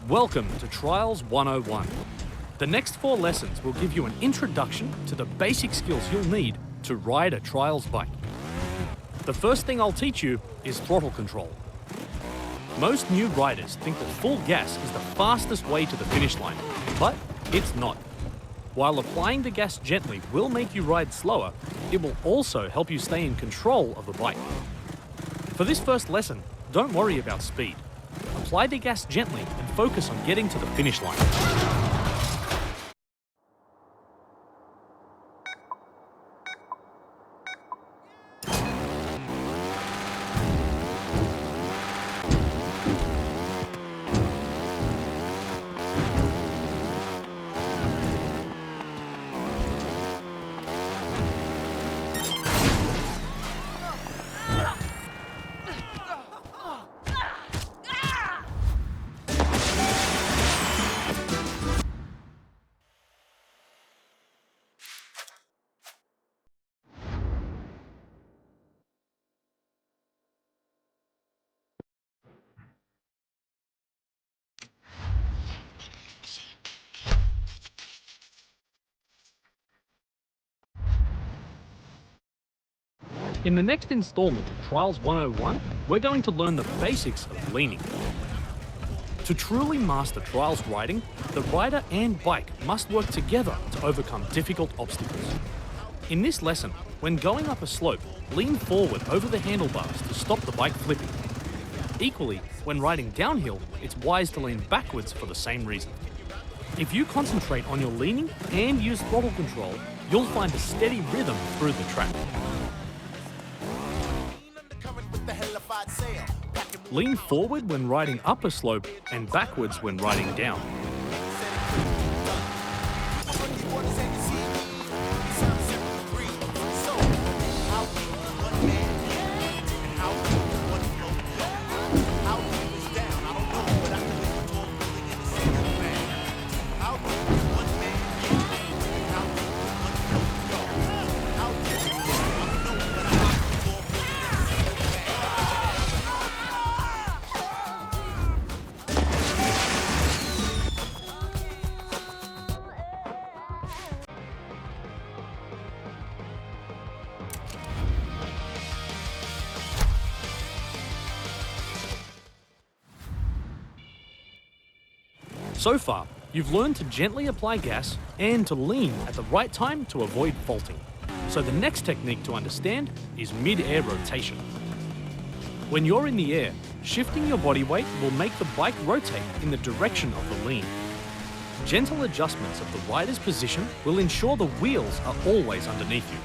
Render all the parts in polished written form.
Welcome to Trials 101. The next 4 lessons will give you an introduction to the basic skills you'll need to ride a Trials bike. The first thing I'll teach you is throttle control. Most new riders think that full gas is the fastest way to the finish line, but it's not. While applying the gas gently will make you ride slower, it will also help you stay in control of the bike. For this first lesson, don't worry about speed. Apply the gas gently and focus on getting to the finish line. In the next installment of Trials 101, we're going to learn the basics of leaning. To truly master Trials riding, the rider and bike must work together to overcome difficult obstacles. In this lesson, when going up a slope, lean forward over the handlebars to stop the bike flipping. Equally, when riding downhill, it's wise to lean backwards for the same reason. If you concentrate on your leaning and use throttle control, you'll find a steady rhythm through the track. Lean forward when riding up a slope and backwards when riding down. So far, you've learned to gently apply gas and to lean at the right time to avoid faulting. So the next technique to understand is mid-air rotation. When you're in the air, shifting your body weight will make the bike rotate in the direction of the lean. Gentle adjustments of the rider's position will ensure the wheels are always underneath you.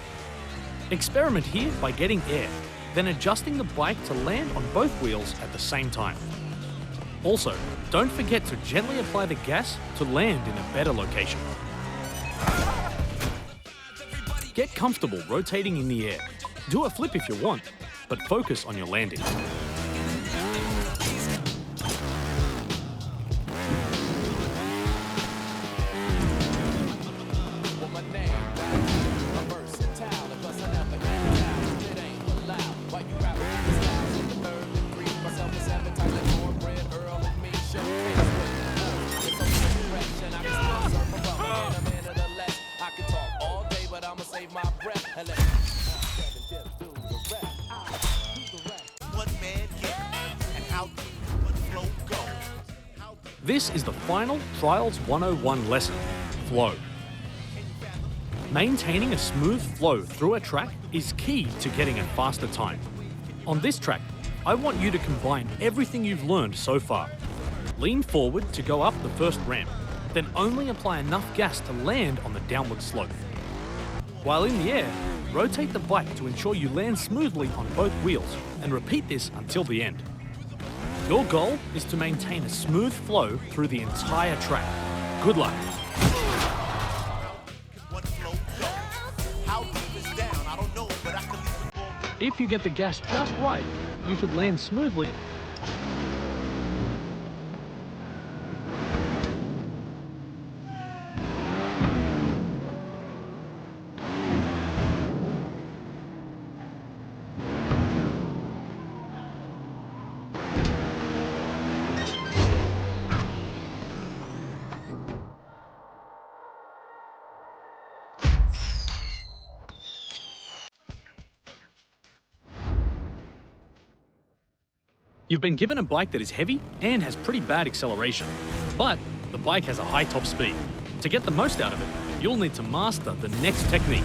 Experiment here by getting air, then adjusting the bike to land on both wheels at the same time. Also, don't forget to gently apply the gas to land in a better location. Get comfortable rotating in the air. Do a flip if you want, but focus on your landing. This is the final Trials 101 lesson, flow. Maintaining a smooth flow through a track is key to getting a faster time. On this track, I want you to combine everything you've learned so far. Lean forward to go up the first ramp, then only apply enough gas to land on the downward slope. While in the air, rotate the bike to ensure you land smoothly on both wheels, and repeat this until the end. Your goal is to maintain a smooth flow through the entire track. Good luck. If you get the gas just right, you should land smoothly. You've been given a bike that is heavy and has pretty bad acceleration, but the bike has a high top speed. To get the most out of it, you'll need to master the next technique,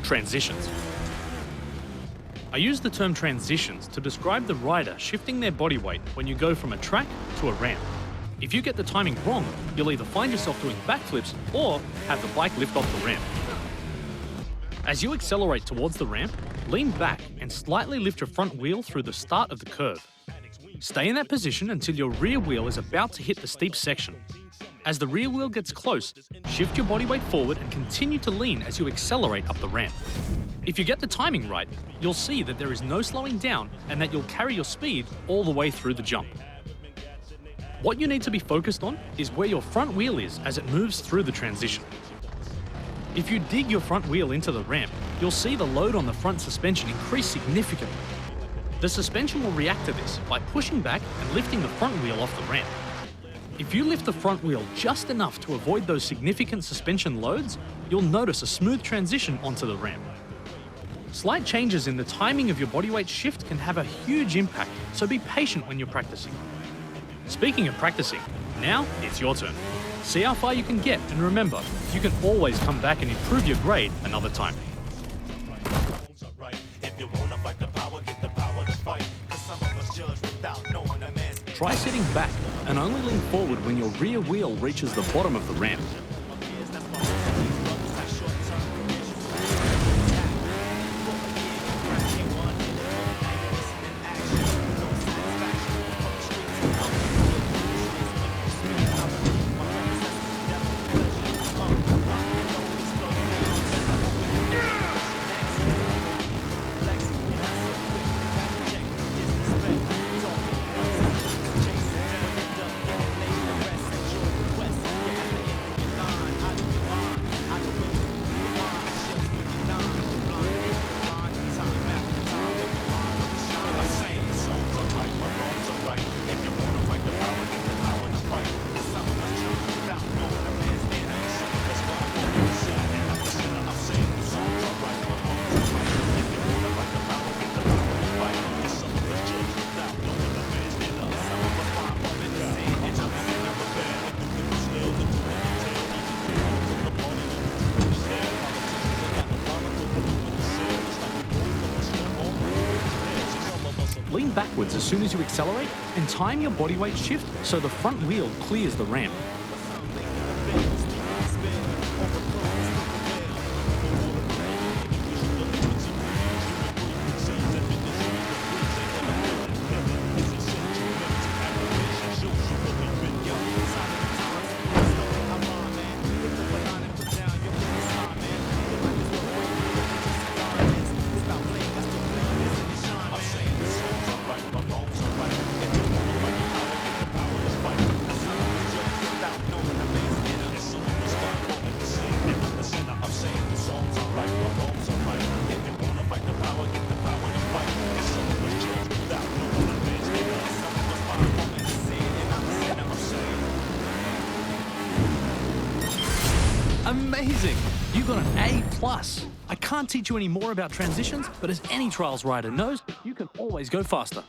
transitions. I use the term transitions to describe the rider shifting their body weight when you go from a track to a ramp. If you get the timing wrong, you'll either find yourself doing backflips or have the bike lift off the ramp. As you accelerate towards the ramp, lean back and slightly lift your front wheel through the start of the curve. Stay in that position until your rear wheel is about to hit the steep section. As the rear wheel gets close, shift your body weight forward and continue to lean as you accelerate up the ramp. If you get the timing right, you'll see that there is no slowing down and that you'll carry your speed all the way through the jump. What you need to be focused on is where your front wheel is as it moves through the transition. If you dig your front wheel into the ramp, you'll see the load on the front suspension increase significantly. The suspension will react to this by pushing back and lifting the front wheel off the ramp. If you lift the front wheel just enough to avoid those significant suspension loads, you'll notice a smooth transition onto the ramp. Slight changes in the timing of your body weight shift can have a huge impact, so be patient when you're practicing. Speaking of practicing, now it's your turn. See how far you can get, and remember, you can always come back and improve your grade another time. Try sitting back and only lean forward when your rear wheel reaches the bottom of the ramp. Lean backwards as soon as you accelerate and time your body weight shift so the front wheel clears the ramp. Amazing! You got an A+. I can't teach you any more about transitions, but as any trials rider knows, you can always go faster.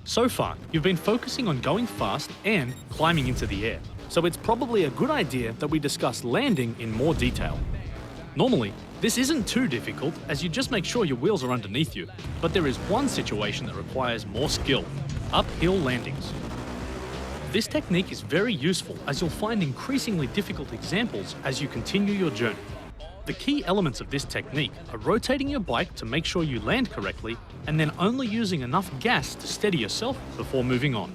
So far, you've been focusing on going fast and climbing into the air, so it's probably a good idea that we discuss landing in more detail. Normally, this isn't too difficult as you just make sure your wheels are underneath you, but there is one situation that requires more skill: uphill landings. This technique is very useful as you'll find increasingly difficult examples as you continue your journey. The key elements of this technique are rotating your bike to make sure you land correctly and then only using enough gas to steady yourself before moving on.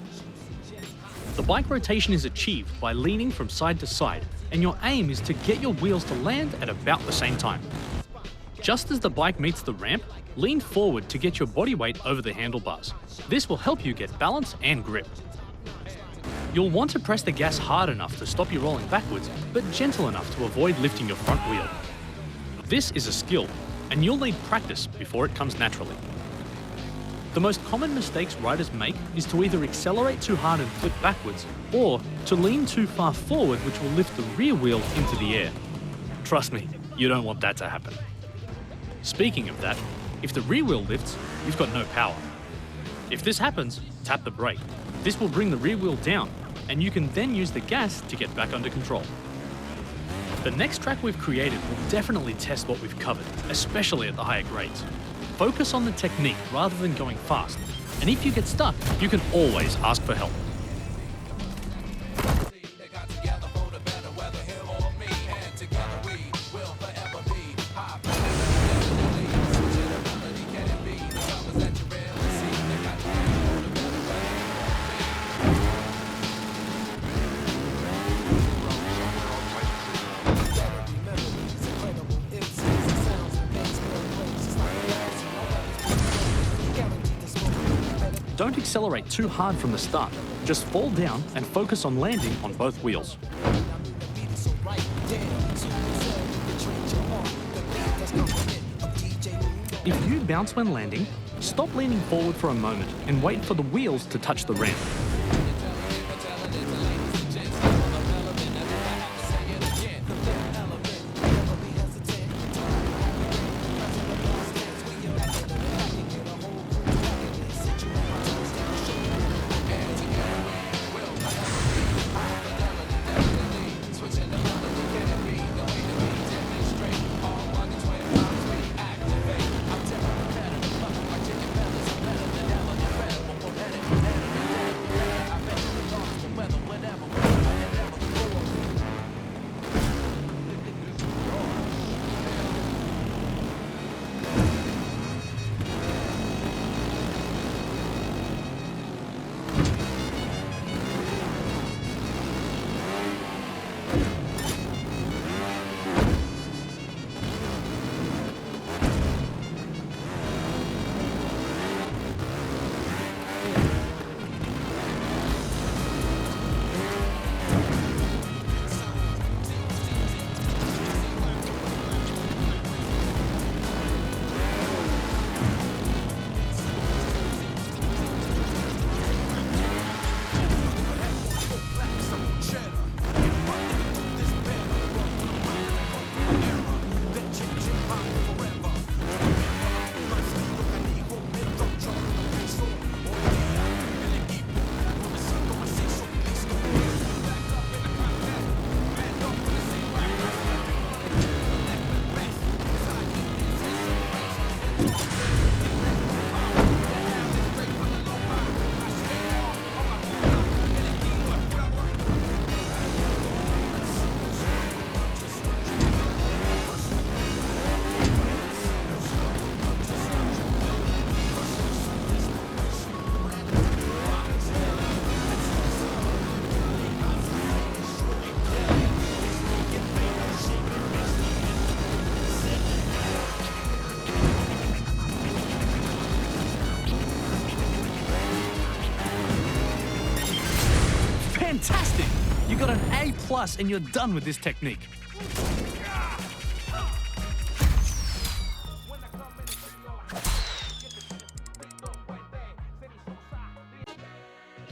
The bike rotation is achieved by leaning from side to side, and your aim is to get your wheels to land at about the same time. Just as the bike meets the ramp, lean forward to get your body weight over the handlebars. This will help you get balance and grip. You'll want to press the gas hard enough to stop you rolling backwards, but gentle enough to avoid lifting your front wheel. This is a skill, and you'll need practice before it comes naturally. The most common mistakes riders make is to either accelerate too hard and flip backwards, or to lean too far forward, which will lift the rear wheel into the air. Trust me, you don't want that to happen. Speaking of that, if the rear wheel lifts, you've got no power. If this happens, tap the brake. This will bring the rear wheel down, and you can then use the gas to get back under control. The next track we've created will definitely test what we've covered, especially at the higher grades. Focus on the technique rather than going fast, and if you get stuck, you can always ask for help. Don't accelerate too hard from the start. Just fall down and focus on landing on both wheels. If you bounce when landing, stop leaning forward for a moment and wait for the wheels to touch the ramp. Fantastic! You got an A+ and you're done with this technique.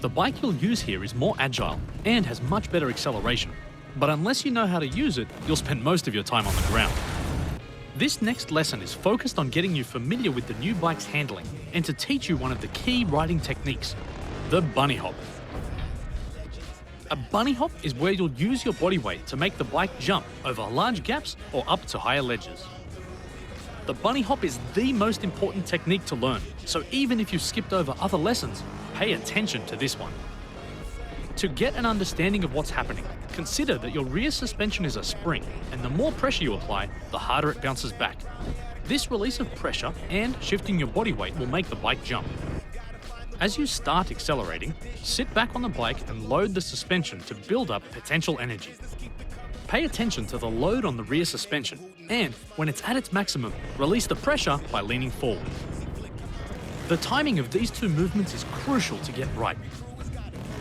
The bike you'll use here is more agile and has much better acceleration. But unless you know how to use it, you'll spend most of your time on the ground. This next lesson is focused on getting you familiar with the new bike's handling and to teach you one of the key riding techniques, the bunny hop. A bunny hop is where you'll use your body weight to make the bike jump over large gaps or up to higher ledges. The bunny hop is the most important technique to learn, so even if you skipped over other lessons, pay attention to this one. To get an understanding of what's happening, consider that your rear suspension is a spring, and the more pressure you apply, the harder it bounces back. This release of pressure and shifting your body weight will make the bike jump. As you start accelerating, sit back on the bike and load the suspension to build up potential energy. Pay attention to the load on the rear suspension, and when it's at its maximum, release the pressure by leaning forward. The timing of these two movements is crucial to get right.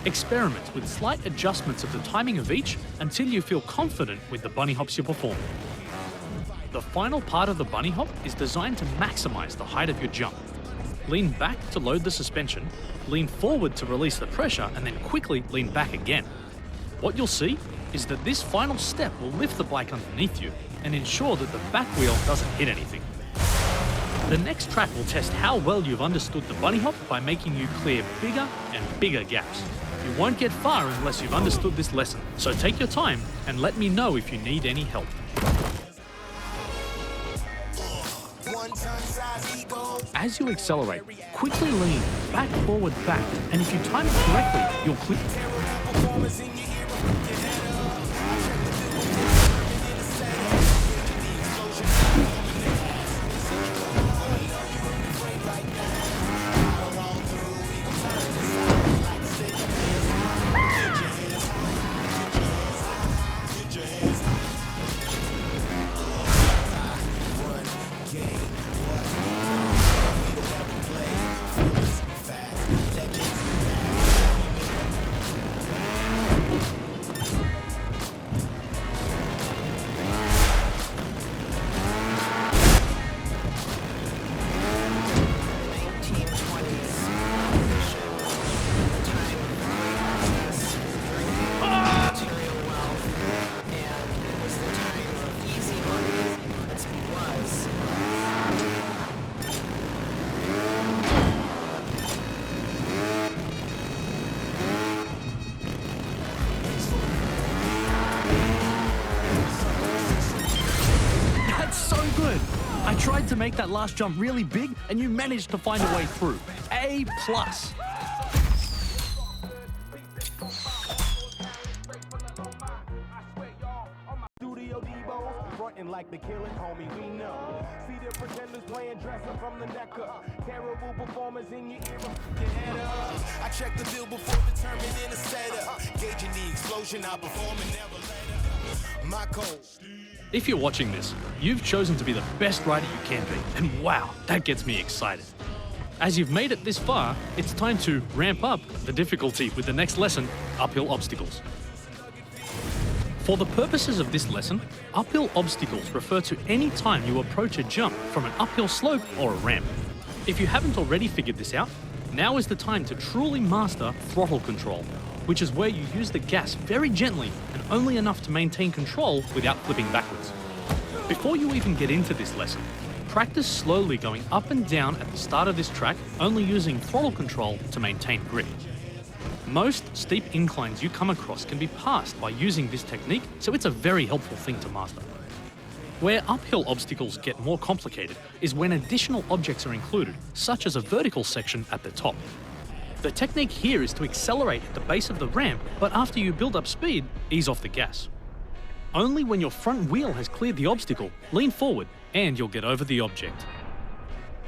Experiment with slight adjustments of the timing of each until you feel confident with the bunny hops you perform. The final part of the bunny hop is designed to maximize the height of your jump. Lean back to load the suspension, lean forward to release the pressure, and then quickly lean back again. What you'll see is that this final step will lift the bike underneath you and ensure that the back wheel doesn't hit anything. The next track will test how well you've understood the bunny hop by making you clear bigger and bigger gaps. You won't get far unless you've understood this lesson, so take your time and let me know if you need any help. As you accelerate, quickly lean back, forward, back, and if you time it correctly, you'll clear. I tried to make that last jump really big, and you managed to find a way through. A+. Like the killing, homie, we know. See the pretenders playing dress up from the neck up. Terrible performance in your ear, your head up. I check the bill before determining a setup. Gauging the explosion, I perform and never let up. My code. If you're watching this, you've chosen to be the best rider you can be, and wow, that gets me excited. As you've made it this far, it's time to ramp up the difficulty with the next lesson, uphill obstacles. For the purposes of this lesson, uphill obstacles refer to any time you approach a jump from an uphill slope or a ramp. If you haven't already figured this out, now is the time to truly master throttle control, which is where you use the gas very gently and only enough to maintain control without flipping backwards. Before you even get into this lesson, practice slowly going up and down at the start of this track, only using throttle control to maintain grip. Most steep inclines you come across can be passed by using this technique, so it's a very helpful thing to master. Where uphill obstacles get more complicated is when additional objects are included, such as a vertical section at the top. The technique here is to accelerate at the base of the ramp, but after you build up speed, ease off the gas. Only when your front wheel has cleared the obstacle, lean forward and you'll get over the object.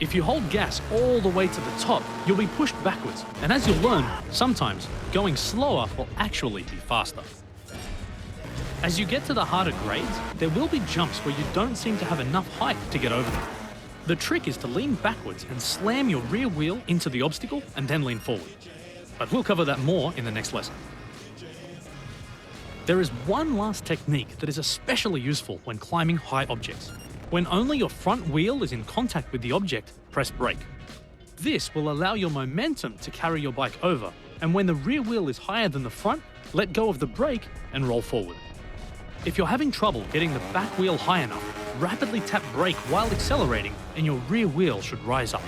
If you hold gas all the way to the top, you'll be pushed backwards, and as you'll learn, sometimes going slower will actually be faster. As you get to the harder grades, there will be jumps where you don't seem to have enough height to get over them. The trick is to lean backwards and slam your rear wheel into the obstacle and then lean forward. But we'll cover that more in the next lesson. There is one last technique that is especially useful when climbing high objects. When only your front wheel is in contact with the object, press brake. This will allow your momentum to carry your bike over, and when the rear wheel is higher than the front, let go of the brake and roll forward. If you're having trouble getting the back wheel high enough, rapidly tap brake while accelerating and your rear wheel should rise up.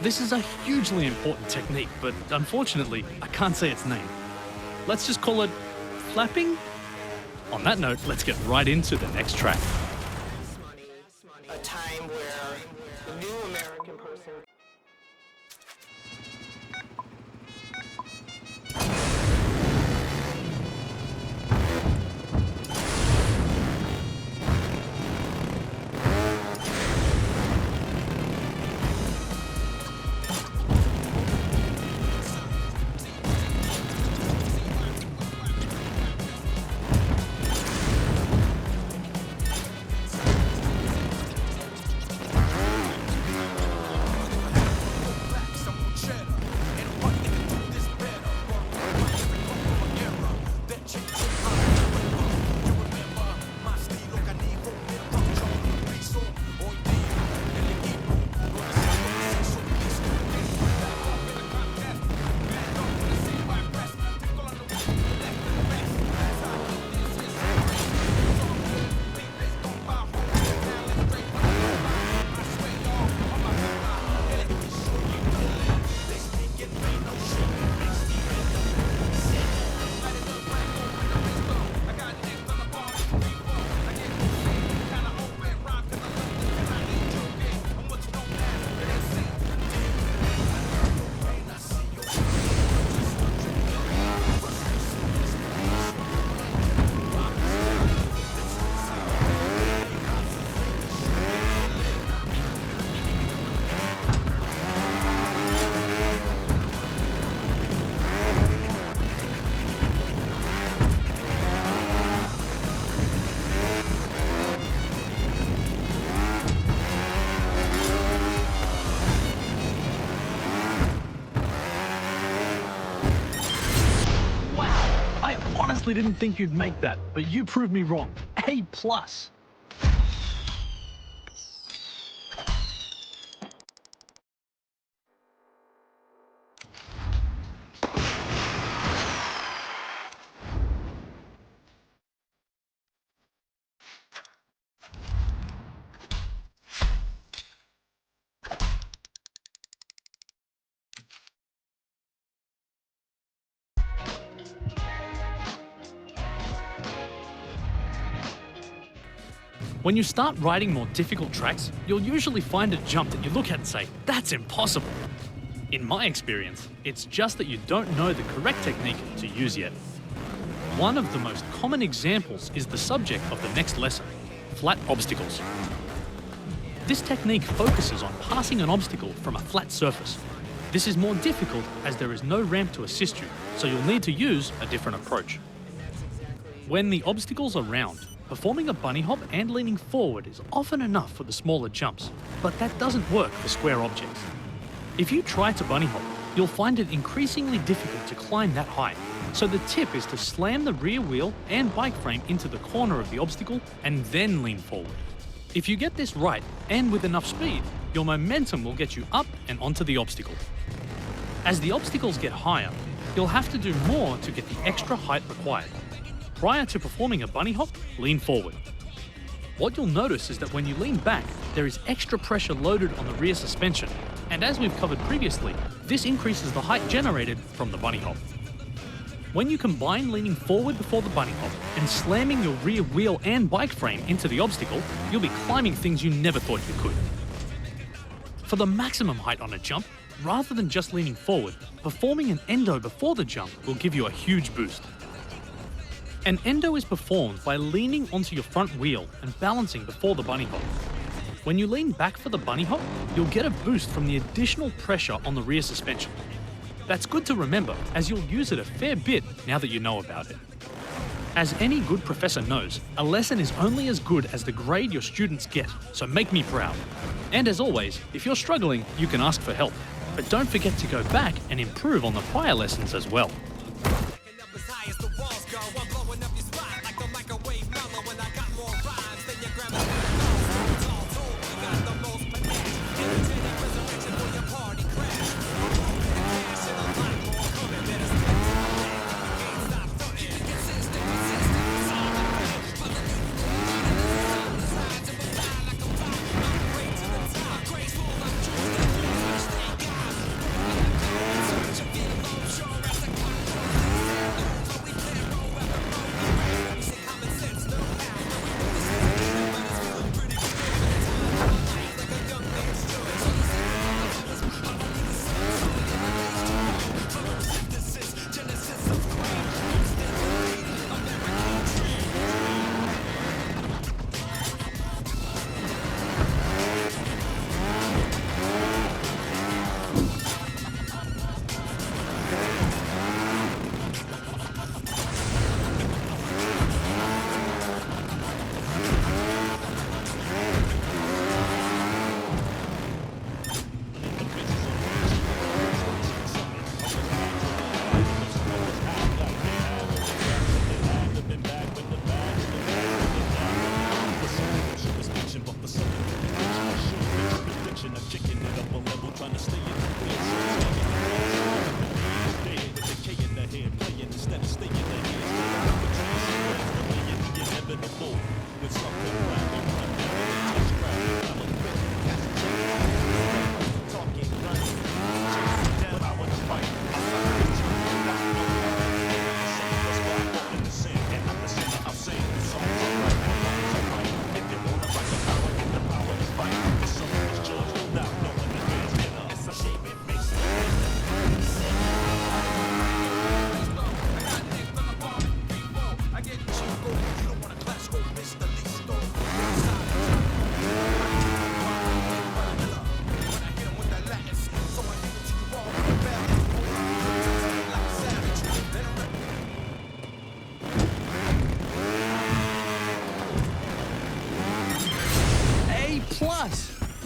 This is a hugely important technique, but unfortunately, I can't say its name. Let's just call it flapping? On that note, let's get right into the next track. A time where the new American person honestly didn't think you'd make that, but you proved me wrong. A+. When you start riding more difficult tracks, you'll usually find a jump that you look at and say, that's impossible. In my experience, it's just that you don't know the correct technique to use yet. One of the most common examples is the subject of the next lesson, flat obstacles. This technique focuses on passing an obstacle from a flat surface. This is more difficult as there is no ramp to assist you, so you'll need to use a different approach. When the obstacles are round, performing a bunny hop and leaning forward is often enough for the smaller jumps, but that doesn't work for square objects. If you try to bunny hop, you'll find it increasingly difficult to climb that height. So the tip is to slam the rear wheel and bike frame into the corner of the obstacle and then lean forward. If you get this right and with enough speed, your momentum will get you up and onto the obstacle. As the obstacles get higher, you'll have to do more to get the extra height required. Prior to performing a bunny hop, lean forward. What you'll notice is that when you lean back, there is extra pressure loaded on the rear suspension, and as we've covered previously, this increases the height generated from the bunny hop. When you combine leaning forward before the bunny hop and slamming your rear wheel and bike frame into the obstacle, you'll be climbing things you never thought you could. For the maximum height on a jump, rather than just leaning forward, performing an endo before the jump will give you a huge boost. An endo is performed by leaning onto your front wheel and balancing before the bunny hop. When you lean back for the bunny hop, you'll get a boost from the additional pressure on the rear suspension. That's good to remember, as you'll use it a fair bit now that you know about it. As any good professor knows, a lesson is only as good as the grade your students get, so make me proud. And as always, if you're struggling, you can ask for help. But don't forget to go back and improve on the prior lessons as well.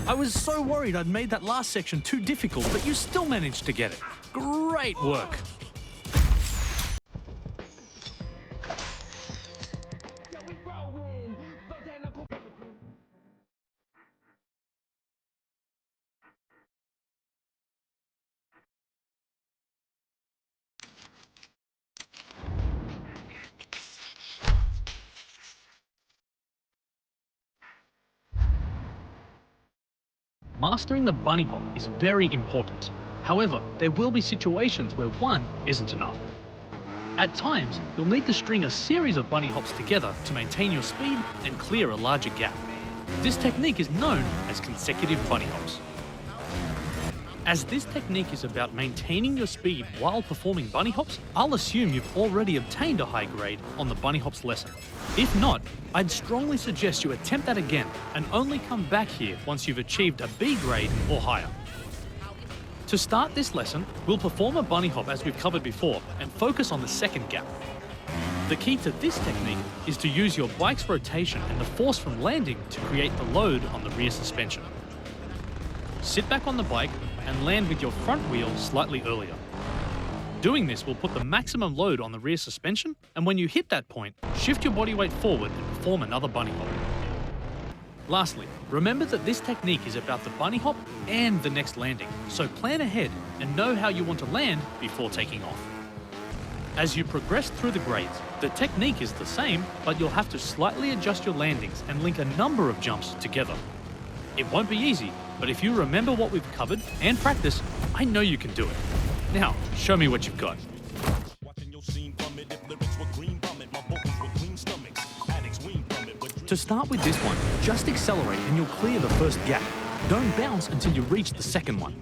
I was so worried I'd made that last section too difficult, but you still managed to get it. Great work. mastering the bunny hop is very important. However, there will be situations where one isn't enough. At times, you'll need to string a series of bunny hops together to maintain your speed and clear a larger gap. This technique is known as consecutive bunny hops. As this technique is about maintaining your speed while performing bunny hops, I'll assume you've already obtained a high grade on the bunny hops lesson. If not, I'd strongly suggest you attempt that again and only come back here once you've achieved a B grade or higher. To start this lesson, we'll perform a bunny hop as we've covered before and focus on the second gap. The key to this technique is to use your bike's rotation and the force from landing to create the load on the rear suspension. Sit back on the bike and land with your front wheel slightly earlier. Doing this will put the maximum load on the rear suspension, and when you hit that point, shift your body weight forward and perform another bunny hop. Lastly, remember that this technique is about the bunny hop and the next landing, so plan ahead and know how you want to land before taking off. As you progress through the grades, the technique is the same, but you'll have to slightly adjust your landings and link a number of jumps together. It won't be easy, but if you remember what we've covered and practice, I know you can do it. Now, show me what you've got. To start with this one, just accelerate and you'll clear the first gap. Don't bounce until you reach the second one.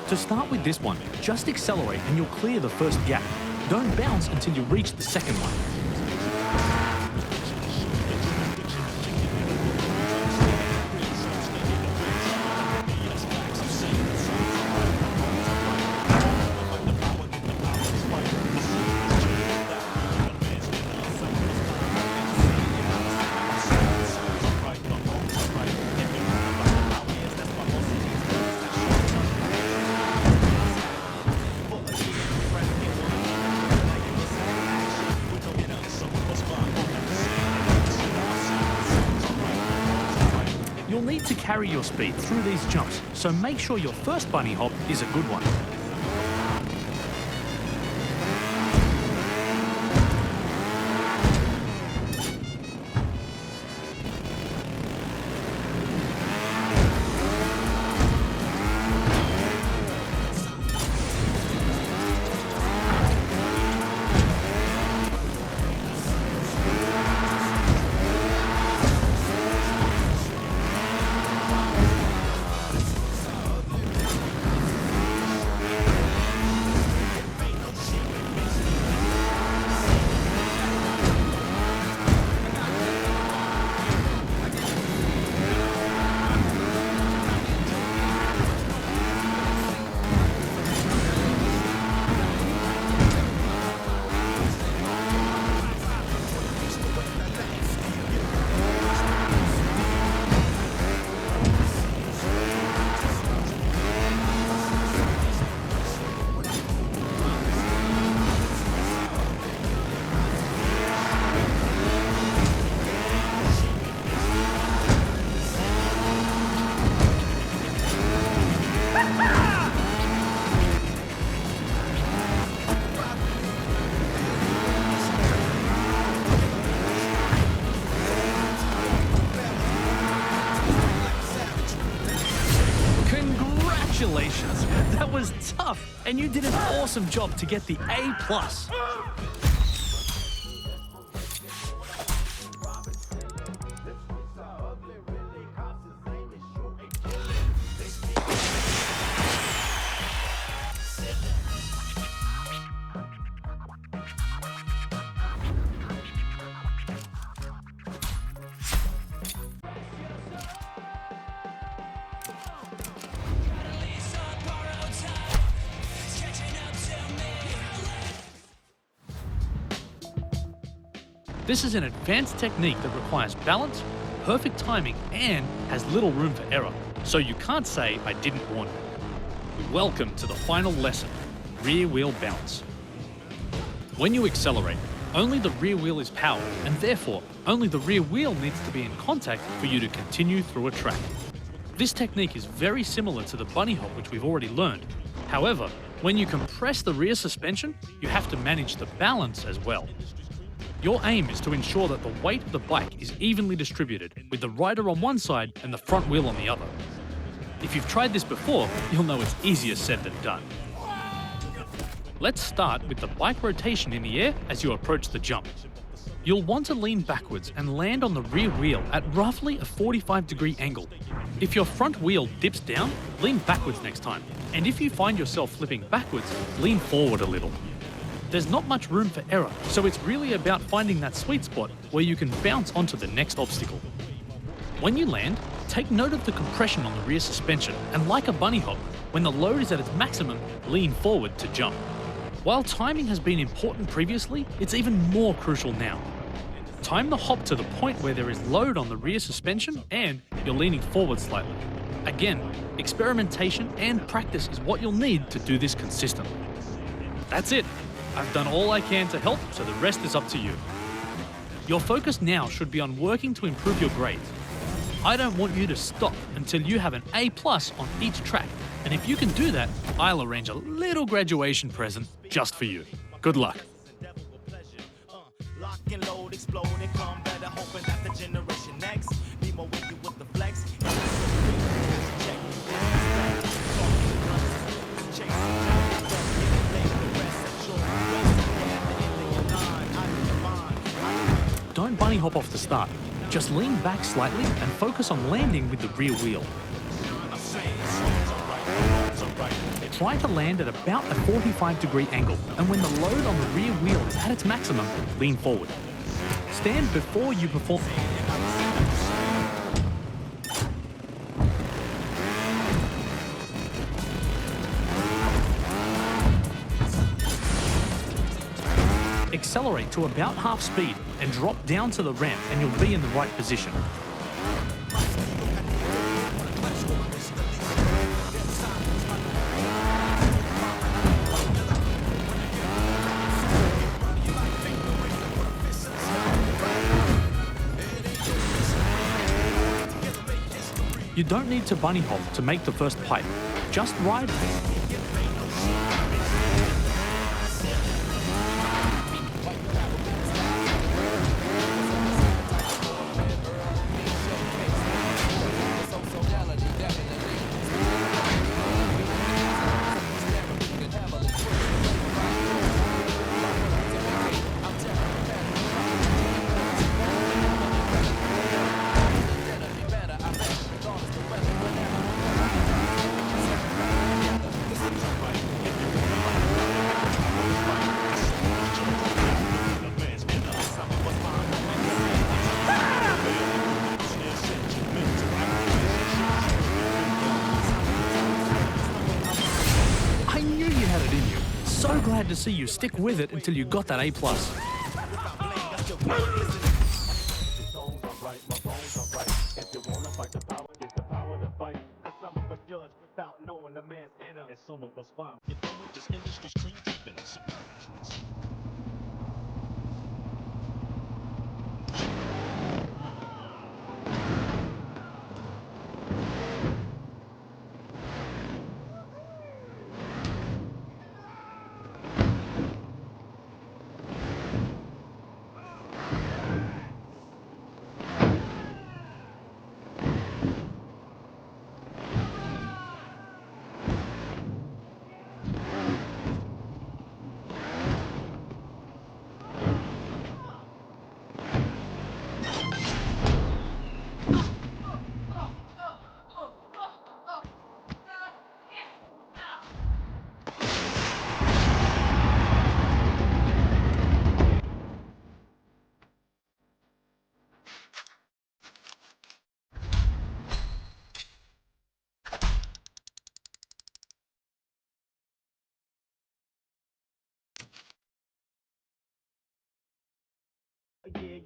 To start with this one, just accelerate and you'll clear the first gap. Don't bounce until you reach the second one. You'll need to carry your speed through these jumps, so make sure your first bunny hop is a good one. Congratulations! That was tough, and you did an awesome job to get the A+. This is an advanced technique that requires balance, perfect timing, and has little room for error, so you can't say I didn't warn you. Welcome to the final lesson, rear wheel bounce. When you accelerate, only the rear wheel is powered, and therefore, only the rear wheel needs to be in contact for you to continue through a track. This technique is very similar to the bunny hop which we've already learned. However, When you compress the rear suspension, you have to manage the balance as well. Your aim is to ensure that the weight of the bike is evenly distributed, with the rider on one side and the front wheel on the other. If you've tried this before, you'll know it's easier said than done. Let's start with the bike rotation in the air as you approach the jump. You'll want to lean backwards and land on the rear wheel at roughly a 45-degree angle. If your front wheel dips down, lean backwards next time. And if you find yourself flipping backwards, lean forward a little. There's not much room for error, so it's really about finding that sweet spot where you can bounce onto the next obstacle. When you land, take note of the compression on the rear suspension, and like a bunny hop, when the load is at its maximum, lean forward to jump. While timing has been important previously, it's even more crucial now. Time the hop to the point where there is load on the rear suspension and you're leaning forward slightly. Again, experimentation and practice is what you'll need to do this consistently. That's it. I've done all I can to help, so the rest is up to you. Your focus now should be on working to improve your grades. I don't want you to stop until you have an A+ on each track, and if you can do that, I'll arrange a little graduation present just for you. Good luck. Lock and load, explode and come better, hoping that the generation next be more with you with the flex. Don't bunny hop off the start. Just lean back slightly and focus on landing with the rear wheel. Try to land at about a 45-degree angle, and when the load on the rear wheel is at its maximum, lean forward. Stand before you perform. Accelerate to about half speed and drop down to the ramp, and you'll be in the right position. You don't need to bunny hop to make the first pipe. Just ride. So glad to see you stick with it until you got that A+. Without knowing the man's inner, and some of us find. You know, this industry's treated